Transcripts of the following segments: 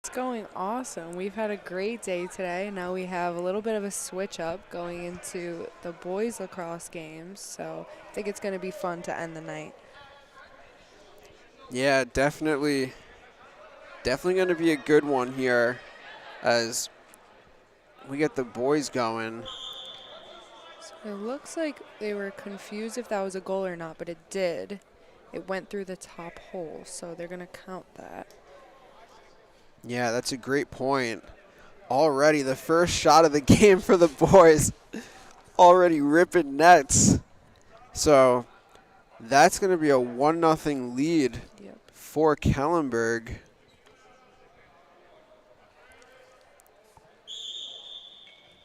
It's going awesome. We've had a great day today. Now we have a little bit of a switch up going into the boys lacrosse games. So I think it's going to be fun to end the night. Yeah, definitely going to be a good one here as we get the boys going. So it looks like they were confused if that was a goal or not, but it did. It went through the top hole, so they're going to count that. Yeah, that's a great point. Already the first shot of the game for the boys, already ripping nets. So that's going to be a 1-0 lead for Kellenberg.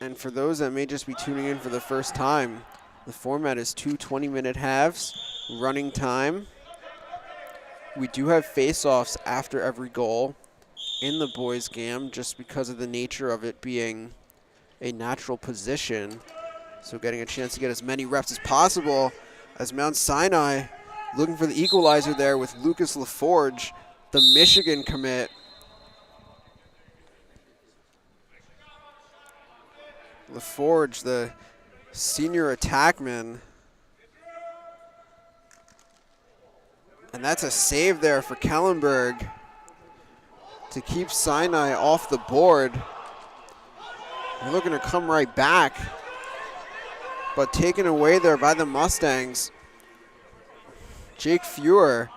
And for those that may just be tuning in for the first time, the format is 2 20-minute halves, running time. We do have face-offs after every goal in the boys' game just because of the nature of it being a natural position. So getting a chance to get as many reps as possible as Mount Sinai looking for the equalizer there with Lucas LaForge, the Michigan commit. LaForge, the senior attackman. And that's a save there for Kellenberg to keep Sinai off the board. They're looking to come right back, but taken away there by the Mustangs. Jake Fuhr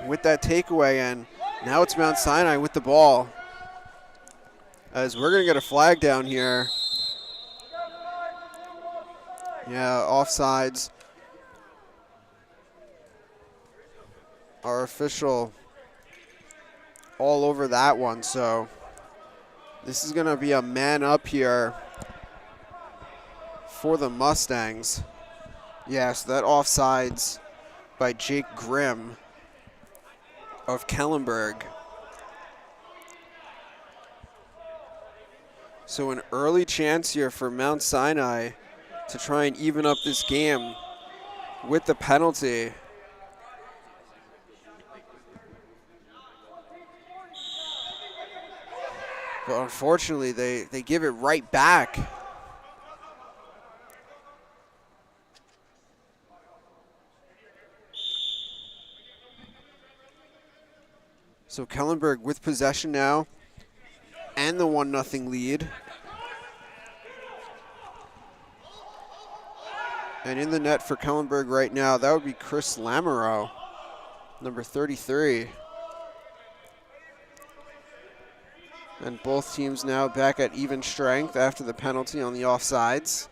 with that takeaway, and now it's Mount Sinai with the ball. As we're going to get a flag down here. Yeah, offsides. Our official all over that one, so this is going to be a man up here for the Mustangs. Yes, that offsides by Jake Grimm of Kellenberg. So an early chance here for Mount Sinai to try and even up this game with the penalty. But unfortunately, they give it right back. So Kellenberg with possession now and the 1-0 lead. And in the net for Kellenberg right now, that would be Chris Lamoureux, number 33. And both teams now back at even strength after the penalty on the offsides.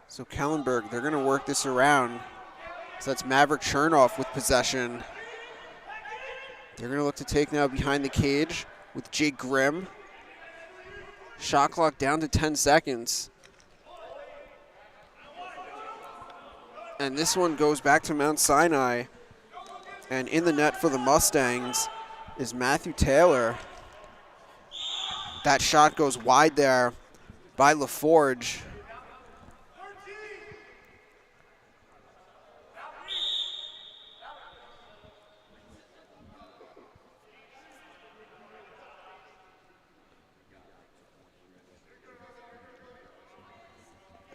So Kellenberg, they're going to work this around. So that's Maverick Chernoff with possession. They're going to look to take now behind the cage with Jake Grimm. Shot clock down to 10 seconds. And this one goes back to Mount Sinai. And in the net for the Mustangs is Matthew Taylor. That shot goes wide there by LaForge.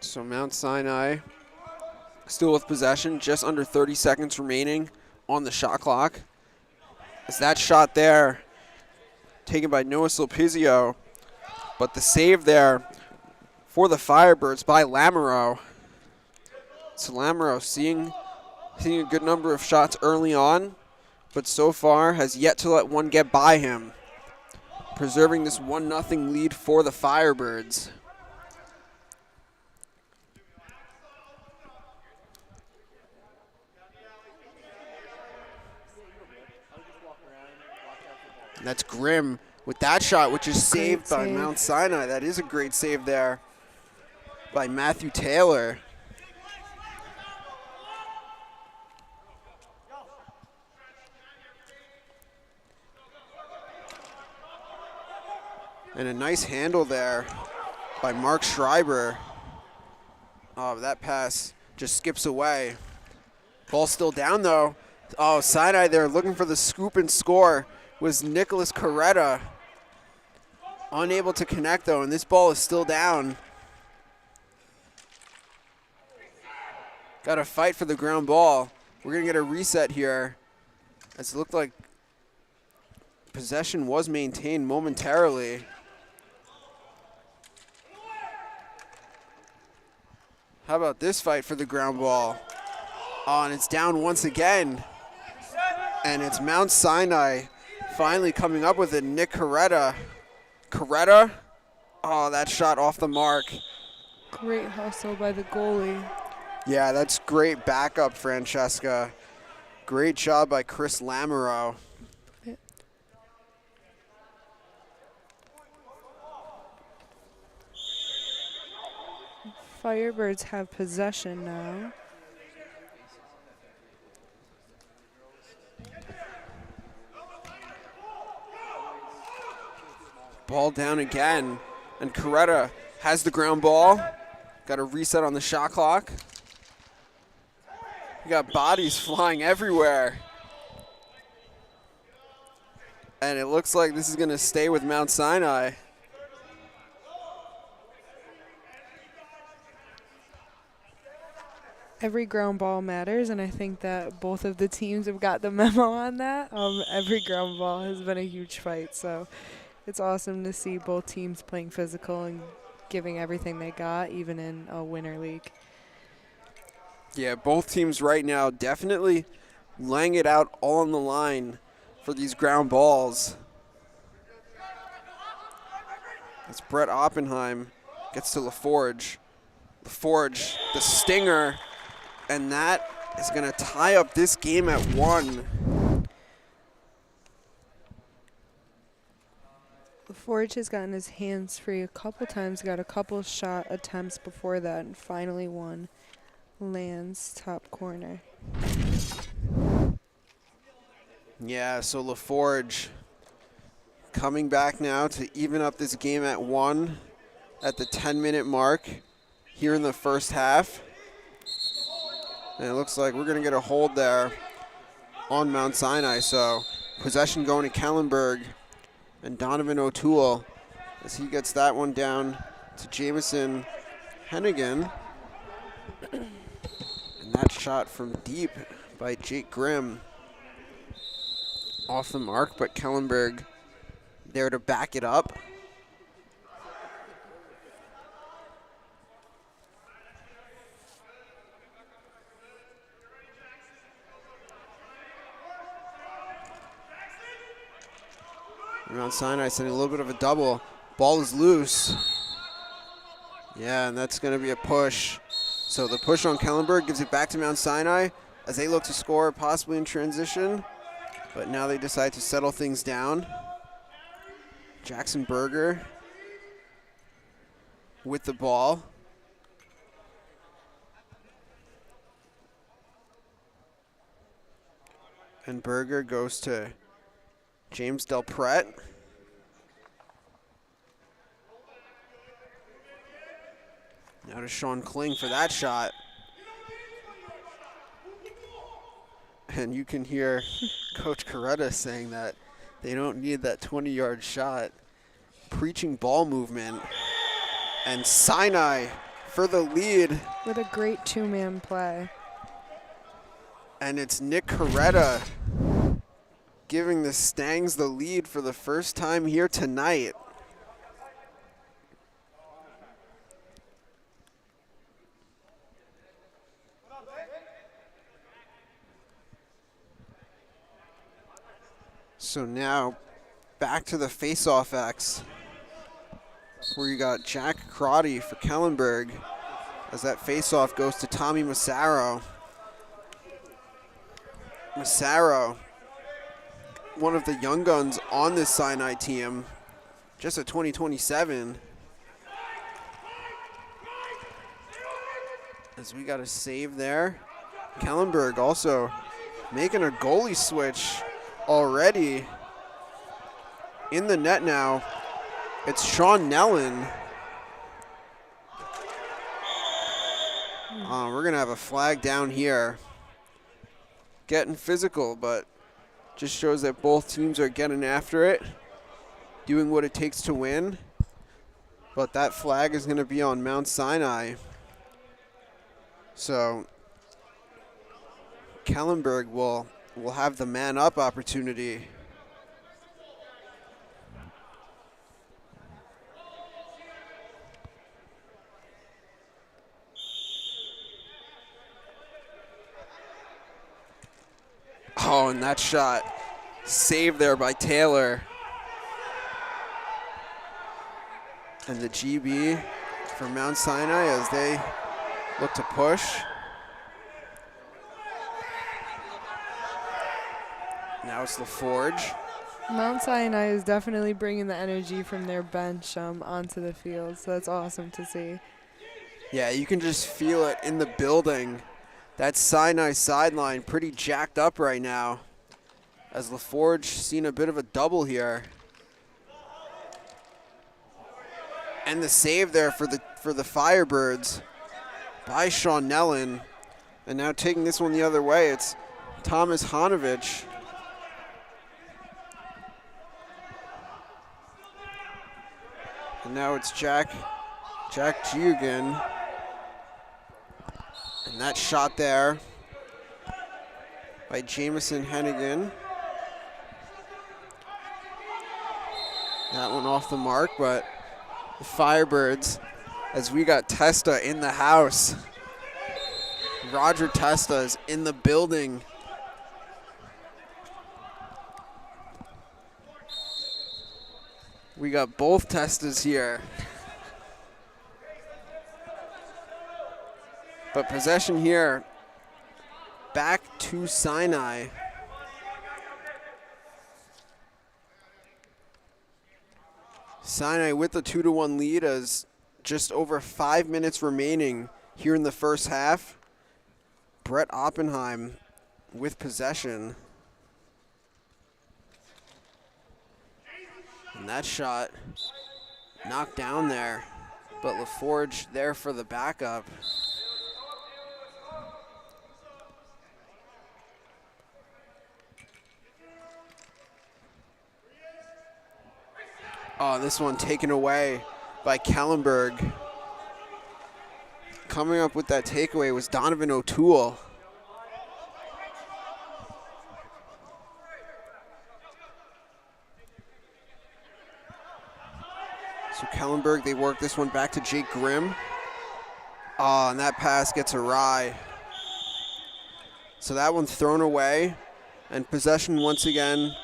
So Mount Sinai still with possession, just under 30 seconds remaining on the shot clock. As that shot there taken by Noah Sulpizio, but the save there for the Firebirds by Lamoureux. So Lamoureux seeing a good number of shots early on, but so far has yet to let one get by him, preserving this 1-0 lead for the Firebirds. And that's Grimm with that shot, which is saved by Mount Sinai. That is a great save there by Matthew Taylor. And a nice handle there by Mark Schreiber. Oh, that pass just skips away. Ball still down though. Oh, Sinai there looking for the scoop and score was Nicholas Coretta. Unable to connect though, and this ball is still down. Got to fight for the ground ball. We're gonna get a reset here. As it looked like possession was maintained momentarily. How about this fight for the ground ball? Oh, and it's down once again. And it's Mount Sinai finally coming up with it. Nick Coretta. Coretta? Oh, that shot off the mark. Great hustle by the goalie. Yeah, that's great backup, Francesca. Great job by Chris Lamoureux. Firebirds have possession now. Ball down again, and Coretta has the ground ball. Got a reset on the shot clock. We got bodies flying everywhere. And it looks like this is gonna stay with Mount Sinai. Every ground ball matters, and I think that both of the teams have got the memo on that. Every ground ball has been a huge fight, so it's awesome to see both teams playing physical and giving everything they got, even in a winter league. Yeah, both teams right now definitely laying it out all on the line for these ground balls. As Brett Oppenheim gets to LaForge. LaForge, the stinger, and that is going to tie up this game at 1. LaForge has gotten his hands free a couple times, got a couple shot attempts before that, and finally one lands top corner. Yeah, so LaForge coming back now to even up this game at 1 at the 10-minute mark here in the first half. And it looks like we're going to get a hold there on Mount Sinai. So possession going to Kellenberg and Donovan O'Toole as he gets that one down to Jamison Hennigan. And that shot from deep by Jake Grimm off the mark, but Kellenberg there to back it up. Mount Sinai sending a little bit of a double. Ball is loose. Yeah, and that's going to be a push. So the push on Kellenberg gives it back to Mount Sinai as they look to score possibly in transition. But now they decide to settle things down. Jackson Berger with the ball. And Berger goes to James Delpret. Now to Sean Kling for that shot. And you can hear Coach Coretta saying that they don't need that 20-yard shot. Preaching ball movement. And Sinai for the lead. With a great two-man play. And it's Nick Coretta giving the Stangs the lead for the first time here tonight. So now back to the face-off X, where you got Jack Crotty for Kellenberg as that face-off goes to Tommy Massaro. Massaro, one of the young guns on this Sinai team, just a 2027. As we got a save there. Kellenberg also making a goalie switch already in the net now. It's Sean Nellen. We're going to have a flag down here. Getting physical, but just shows that both teams are getting after it, doing what it takes to win. But that flag is going to be on Mount Sinai. So Kellenberg will have the man-up opportunity. Oh, and that shot saved there by Taylor. And the GB for Mount Sinai as they look to push. Now it's LaForge. Mount Sinai is definitely bringing the energy from their bench onto the field, so that's awesome to see. Yeah, you can just feel it in the building. That Sinai sideline pretty jacked up right now as LaForge seen a bit of a double here. And the save there for the Firebirds by Sean Nellen. And now taking this one the other way, it's Thomas Hanovich. And now it's Jack Giugan. And that shot there by Jamison Hennigan. That one off the mark, but the Firebirds, as we got Testa in the house. Roger Testa is in the building. We got both Testas here. But possession here, back to Sinai. Sinai with the 2-1 lead as just over 5 minutes remaining here in the first half. Brett Oppenheim with possession. And that shot knocked down there, but LaForge there for the backup. Oh, this one taken away by Kellenberg. Coming up with that takeaway was Donovan O'Toole. So Kellenberg, they work this one back to Jake Grimm. Oh, and that pass gets awry. So that one's thrown away. And possession once again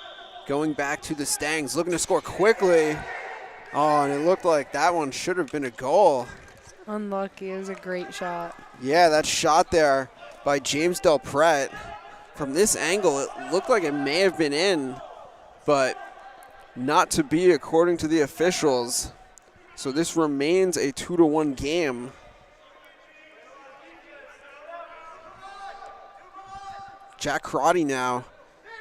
going back to the Stangs, looking to score quickly. Oh, and it looked like that one should have been a goal. Unlucky. It was a great shot. Yeah, that shot there by James Del Pret. From this angle, it looked like it may have been in, but not to be according to the officials. So this remains a 2-1 game. Jack Crotty now.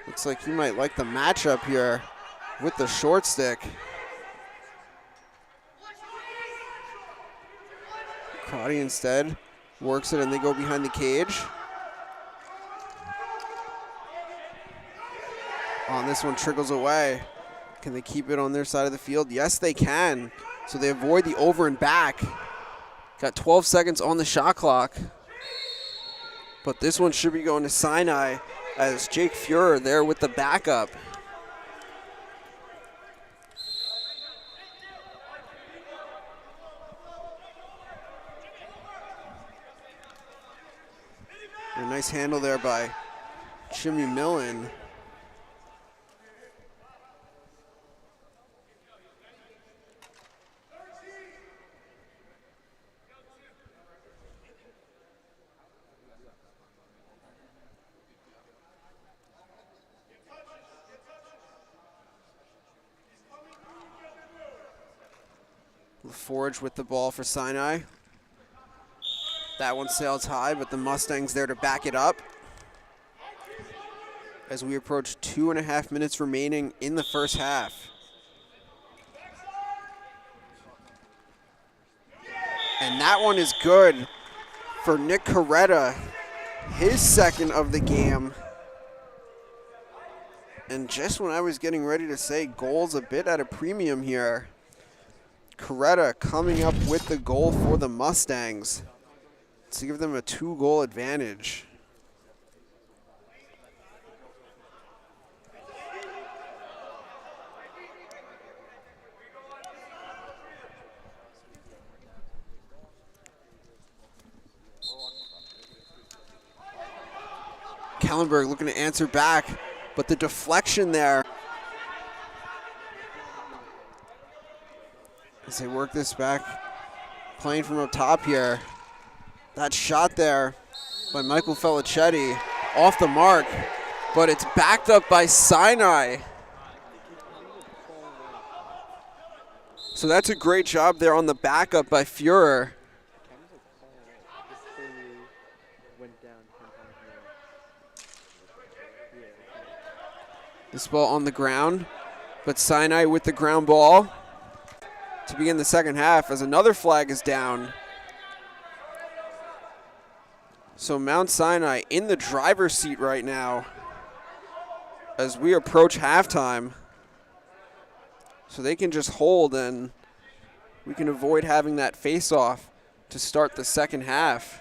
Looks like he might like the matchup here with the short stick. Crotty instead works it and they go behind the cage. On this one trickles away. Can they keep it on their side of the field? Yes, they can. So they avoid the over and back. Got 12 seconds on the shot clock. But this one should be going to Sinai as Jake Fuhrer there with the backup. A nice handle there by Jimmy Millen. LaForge with the ball for Sinai. That one sails high, but the Mustangs there to back it up. As we approach 2.5 minutes remaining in the first half. And that one is good for Nick Coretta, his second of the game. And just when I was getting ready to say goals a bit at a premium here, Coretta coming up with the goal for the Mustangs to give them a 2-goal advantage. Kellenberg looking to answer back, but the deflection there. As they work this back, playing from up top here. That shot there by Michael Felicetti off the mark, but it's backed up by Sinai. So that's a great job there on the backup by Fuhrer. This ball on the ground, but Sinai with the ground ball to begin the second half as another flag is down. So Mount Sinai in the driver's seat right now as we approach halftime. So they can just hold and we can avoid having that face-off to start the second half.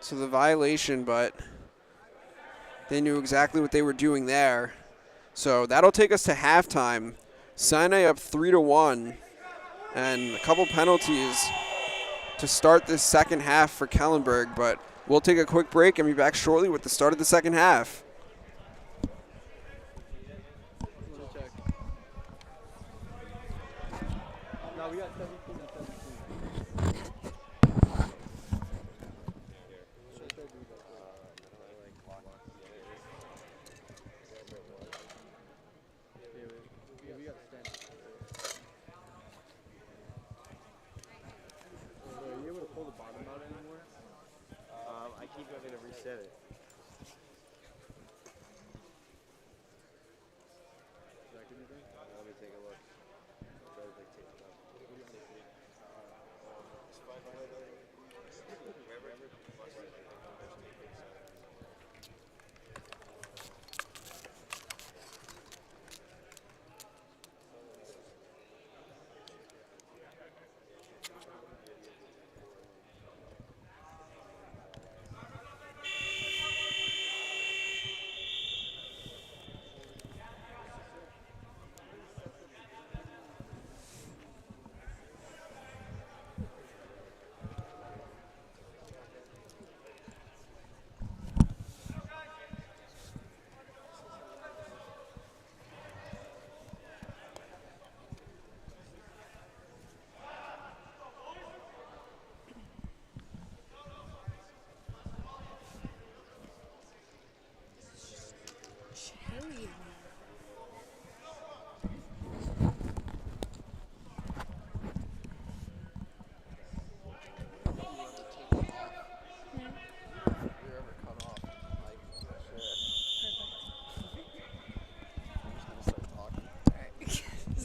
So the violation, but they knew exactly what they were doing there. So that'll take us to halftime. Sinai up 3-1, and a couple penalties to start this second half for Kellenberg. But we'll take a quick break and be back shortly with the start of the second half.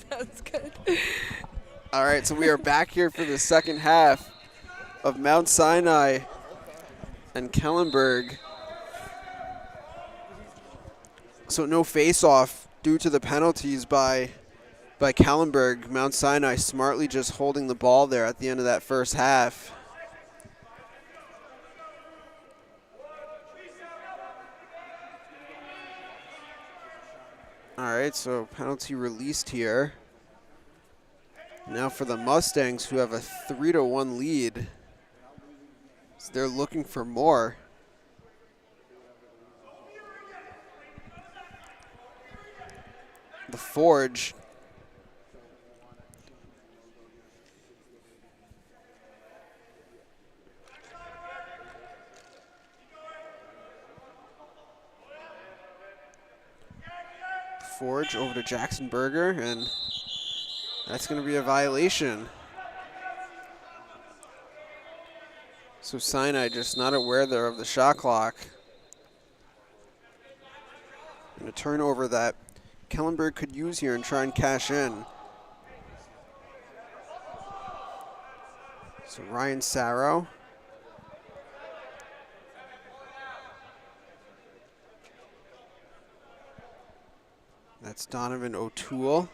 Sounds good. All right, so we are back here for the second half of Mount Sinai and Kellenberg. So no face-off due to the penalties by Kellenberg. Mount Sinai smartly just holding the ball there at the end of that first half. All right, so penalty released here. Now for the Mustangs, who have a 3-1 lead. So they're looking for more. The Forge. Forge over to Jackson Berger, and that's going to be a violation. So Sinai just not aware there of the shot clock. And a turnover that Kellenberg could use here and try and cash in. So Ryan Sarrow. That's Donovan O'Toole.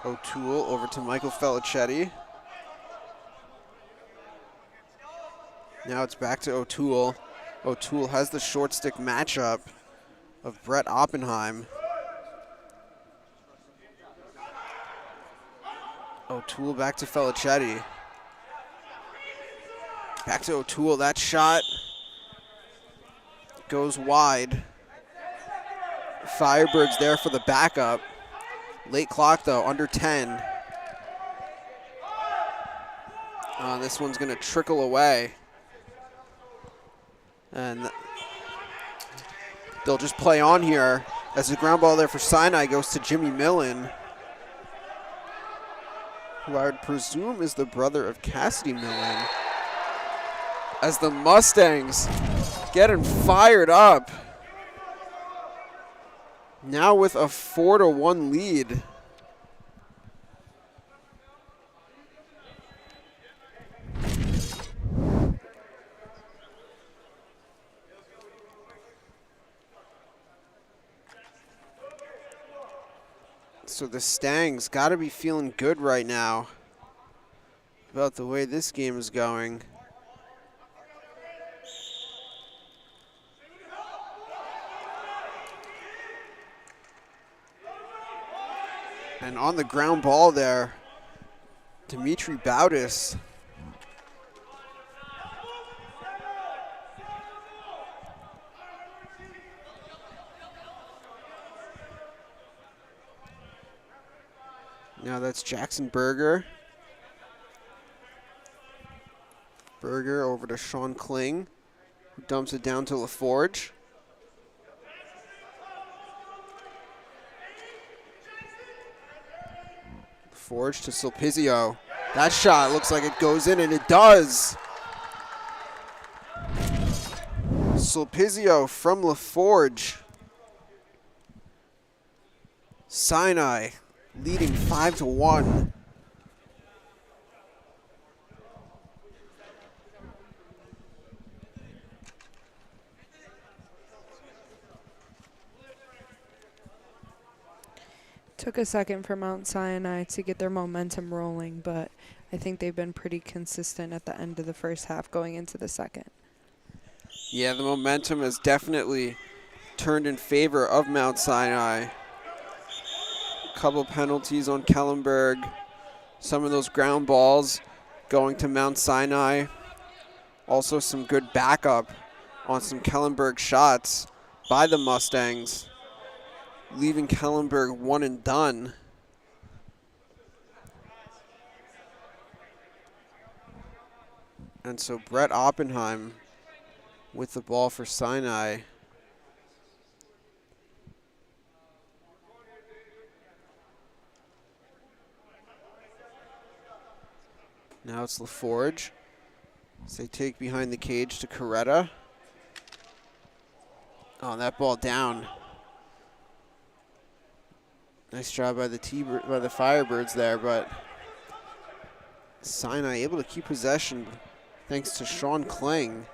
O'Toole over to Michael Felicetti. Now it's back to O'Toole. O'Toole has the short stick matchup of Brett Oppenheim. O'Toole back to Felicetti. Back to O'Toole. That shot goes wide. Firebirds there for the backup. Late clock though, under 10. This one's gonna trickle away. And they'll just play on here as the ground ball there for Sinai goes to Jimmy Millen, who I would presume is the brother of Cassidy Millen. As the Mustangs getting fired up. Now with a 4-1 lead. So the Stangs got to be feeling good right now about the way this game is going. And on the ground ball there, Dimitri Baudis. Now that's Jackson Berger. Berger over to Sean Kling, who dumps it down to LaForge. Forge to Sulpizio. That shot looks like it goes in, and it does. Sulpizio from LaForge. Sinai leading 5-1. Took a second for Mount Sinai to get their momentum rolling, but I think they've been pretty consistent at the end of the first half going into the second. Yeah, the momentum has definitely turned in favor of Mount Sinai. A couple penalties on Kellenberg. Some of those ground balls going to Mount Sinai. Also some good backup on some Kellenberg shots by the Mustangs, leaving Kellenberg one and done. And so Brett Oppenheim with the ball for Sinai. Now it's LaForge. As they take behind the cage to Coretta. Oh, that ball down. Nice job by the Firebirds there, but Sinai able to keep possession thanks to Sean Kling.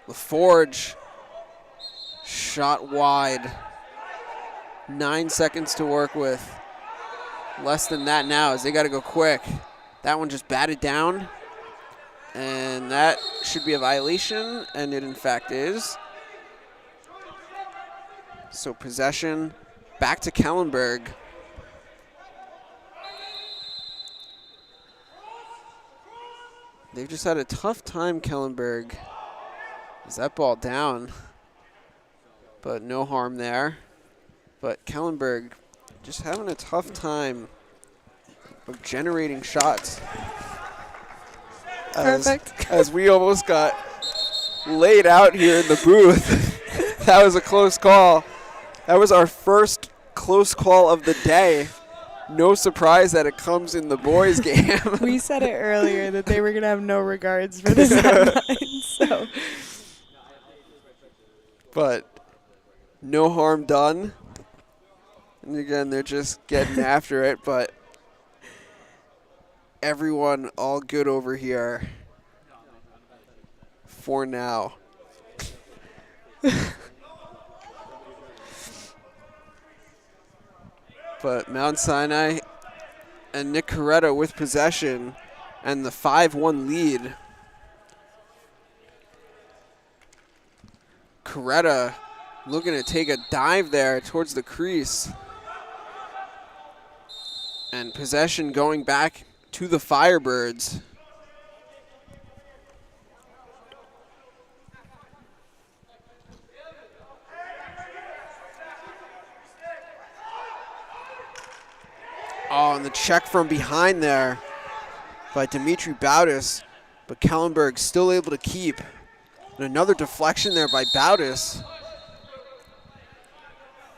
LaForge, shot wide. 9 seconds to work with. Less than that now as they got to go quick. That one just batted down. And that should be a violation, and it in fact is. So possession back to Kellenberg. They've just had a tough time, Kellenberg. Is that ball down? But no harm there. But Kellenberg just having a tough time of generating shots. Perfect. As we almost got laid out here in the booth. That was a close call. That was our first close call of the day. no surprise that it comes in the boys' game. We said it earlier that they were going to have no regards for the sidelines. So. But no harm done. And again, they're just getting after it, but everyone all good over here for now. But Mount Sinai and Nick Coretta with possession and the 5-1 lead. Coretta looking to take a dive there towards the crease. And possession going back to the Firebirds. Oh, and the check from behind there by Dimitri Bautis, but Kellenberg still able to keep. And another deflection there by Bautis.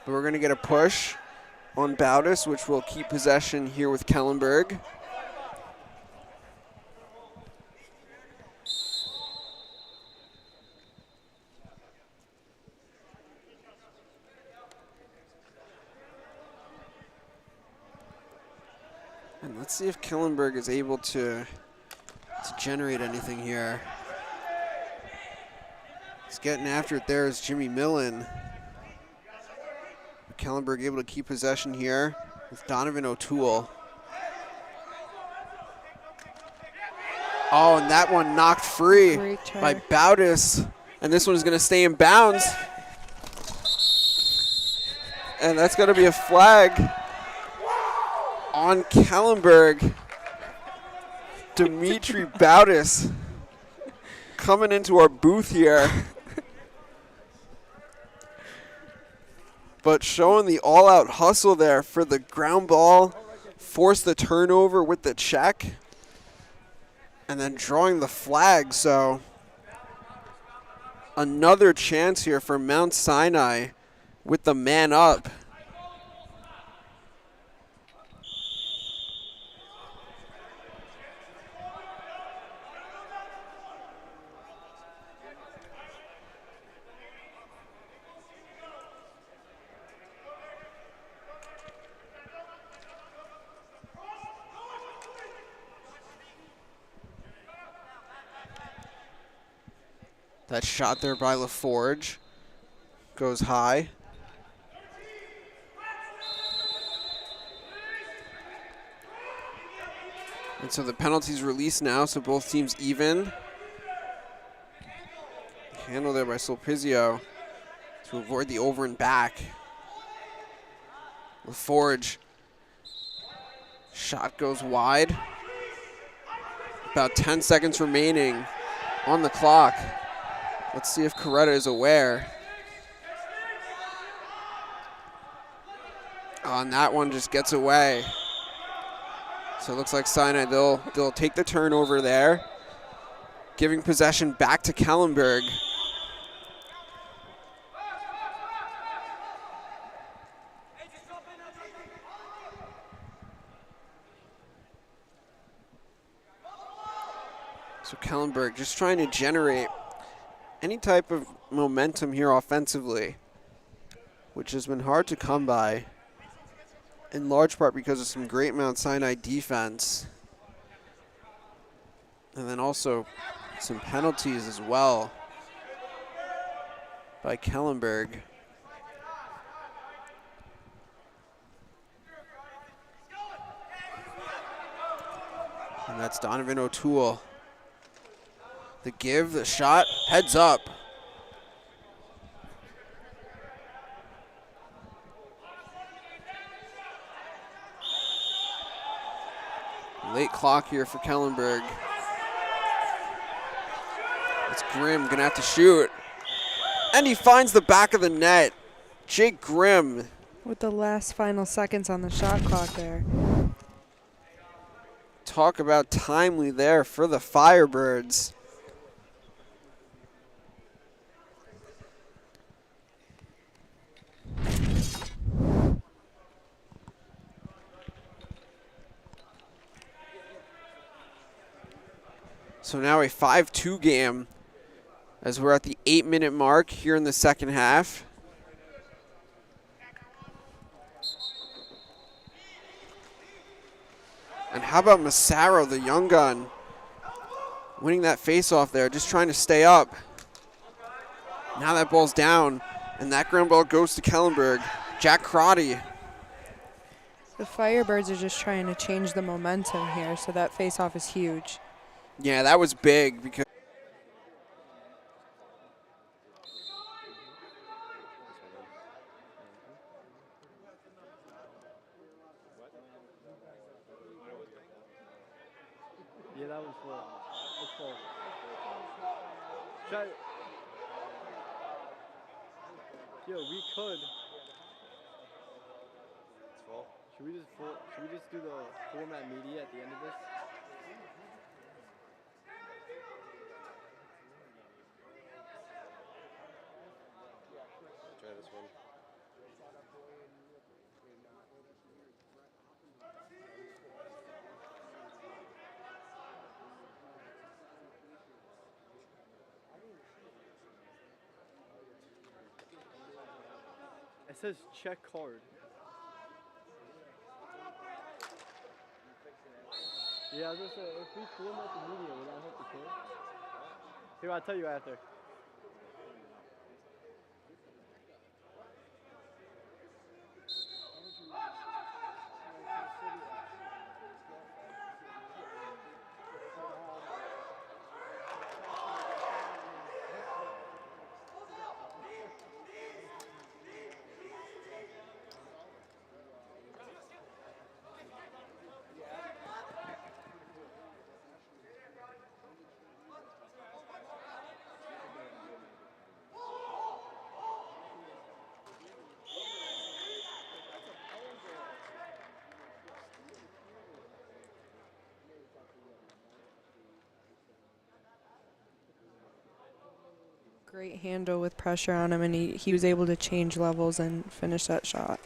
But we're going to get a push on Bautis, which will keep possession here with Kellenberg. And let's see if Kellenberg is able to generate anything here. He's getting after it there is Jimmy Millen. Kellenberg able to keep possession here with Donovan O'Toole. Oh, and that one knocked free by Bautis. And this one is going to stay in bounds. And that's going to be a flag on Kellenberg. Dimitri Bautis coming into our booth here. But showing the all-out hustle there for the ground ball, force the turnover with the check, and then drawing the flag. So another chance here for Mount Sinai with the man up. That shot there by LaForge goes high. And so the penalty's released now, so both teams even. Handle there by Sulpizio to avoid the over and back. LaForge. Shot goes wide. About 10 seconds remaining on the clock. Let's see if Coretta is aware. Oh, and that one just gets away. So it looks like Sinai, they'll take the turnover there, giving possession back to Kellenberg. So Kellenberg just trying to generate any type of momentum here offensively, which has been hard to come by, in large part because of some great Mount Sinai defense. And then also some penalties as well by Kellenberg. And that's Donovan O'Toole. The give, the shot, heads up. Late clock here for Kellenberg. It's Grimm gonna have to shoot. And he finds the back of the net. Jake Grimm. With the last final seconds on the shot clock there. Talk about timely there for the Firebirds. So now a 5-2 game as we're at the 8-minute mark here in the second half. And how about Massaro, the young gun, winning that face-off there, just trying to stay up. Now that ball's down, and that ground ball goes to Kellenberg. Jack Crotty. The Firebirds are just trying to change the momentum here, so that face-off is huge. Yeah, that was big because yeah, that was full. That's full. Try. Yo, we could. It's full. Should we just do the format media at the end of this? Try this one. It says check card. Yeah, I was gonna say, if we format the media, would that help the kid? Here, I'll tell you after. Great handle with pressure on him, and he was able to change levels and finish that shot.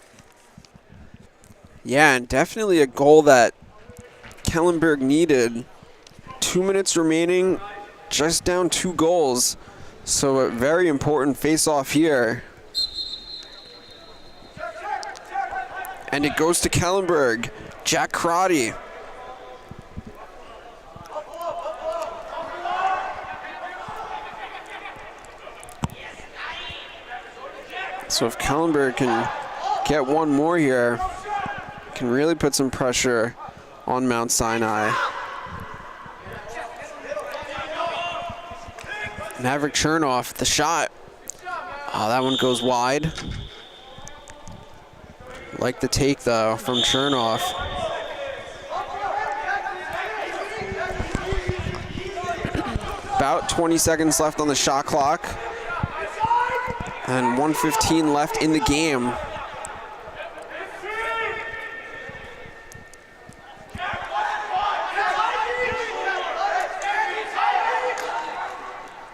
yeah, and definitely a goal that Kellenberg needed. 2 minutes remaining, just down 2 goals. So a very important face-off here. And it goes to Kellenberg. Jack Crotty. So if Kellenberg can get one more here, can really put some pressure on Mount Sinai. Maverick Chernoff, the shot. Oh, that one goes wide. Like the take, though, from Chernoff. About 20 seconds left on the shot clock. And 1:15 left in the game.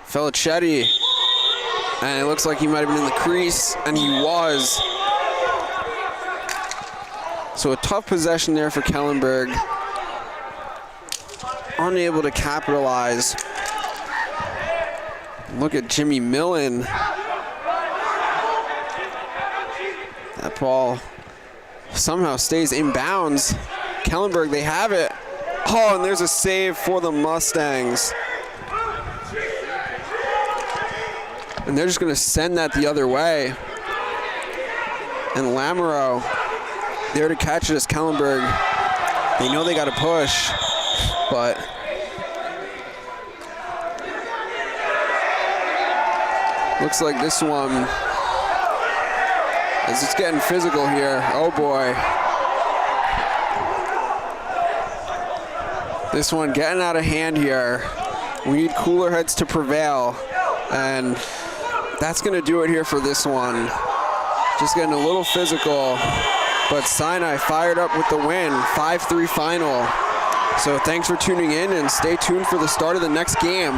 Felicetti, and it looks like he might have been in the crease, and he was. So a tough possession there for Kellenberg. Unable to capitalize. Look at Jimmy Millen. That ball somehow stays in bounds. Kellenberg, they have it. Oh, and there's a save for the Mustangs. And they're just going to send that the other way. And Lamoureux there to catch it as Kellenberg. They know they got to push, but looks like this one, as it's getting physical here. Oh boy. This one getting out of hand here. We need cooler heads to prevail, and that's going to do it here for this one. Just getting a little physical, but Sinai fired up with the win, 5-3 final. So thanks for tuning in, and stay tuned for the start of the next game.